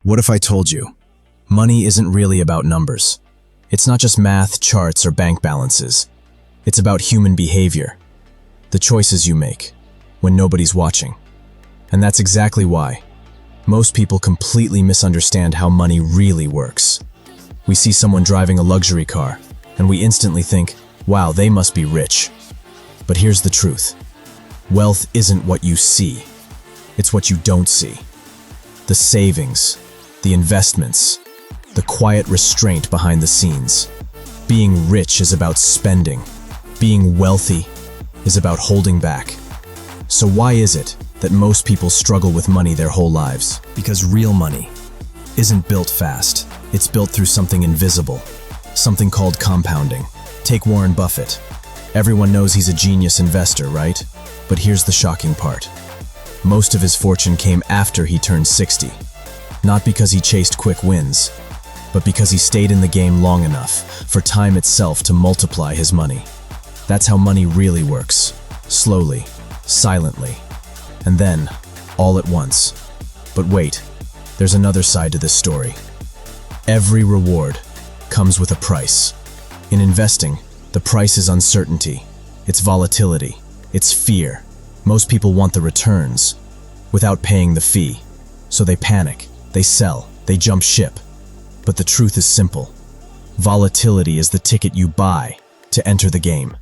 What if I told you, money isn't really about numbers? It's not just math, charts, or bank balances. It's about human behavior, the choices you make when nobody's watching. And that's exactly why most people completely misunderstand how money really works. We see someone driving a luxury car, and we instantly think, wow, they must be rich. But here's the truth. Wealth isn't what you see. It's what you don't see. The savings, the investments, the quiet restraint behind the scenes. Being rich is about spending. Being wealthy is about holding back. So why is it that most people struggle with money their whole lives? Because real money isn't built fast. It's built through something invisible, something called compounding. Take Warren Buffett. Everyone knows he's a genius investor, right? But here's the shocking part. Most of his fortune came after he turned 60. Not because he chased quick wins, but because he stayed in the game long enough for time itself to multiply his money. That's how money really works. Slowly, silently, and then, all at once. But wait, there's another side to this story. Every reward comes with a price. In investing, the price is uncertainty, it's volatility, it's fear. Most people want the returns without paying the fee. So they panic, they sell, they jump ship. But the truth is simple. Volatility is the ticket you buy to enter the game.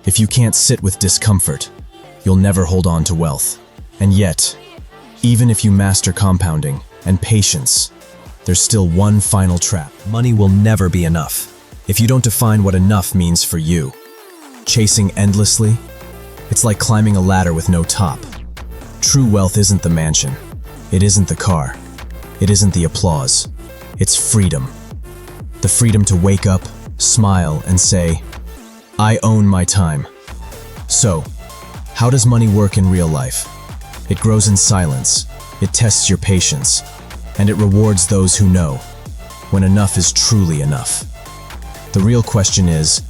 If you can't sit with discomfort, you'll never hold on to wealth. And yet, even if you master compounding and patience, there's still one final trap. Money will never be enough if you don't define what enough means for you. Chasing endlessly, it's like climbing a ladder with no top. True wealth isn't the mansion. It isn't the car. It isn't the applause. It's freedom. The freedom to wake up, smile, and say, I own my time. So, how does money work in real life? It grows in silence, it tests your patience, and it rewards those who know when enough is truly enough. The real question is,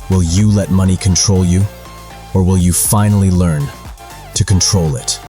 will you let money control you, or will you finally learn to control it?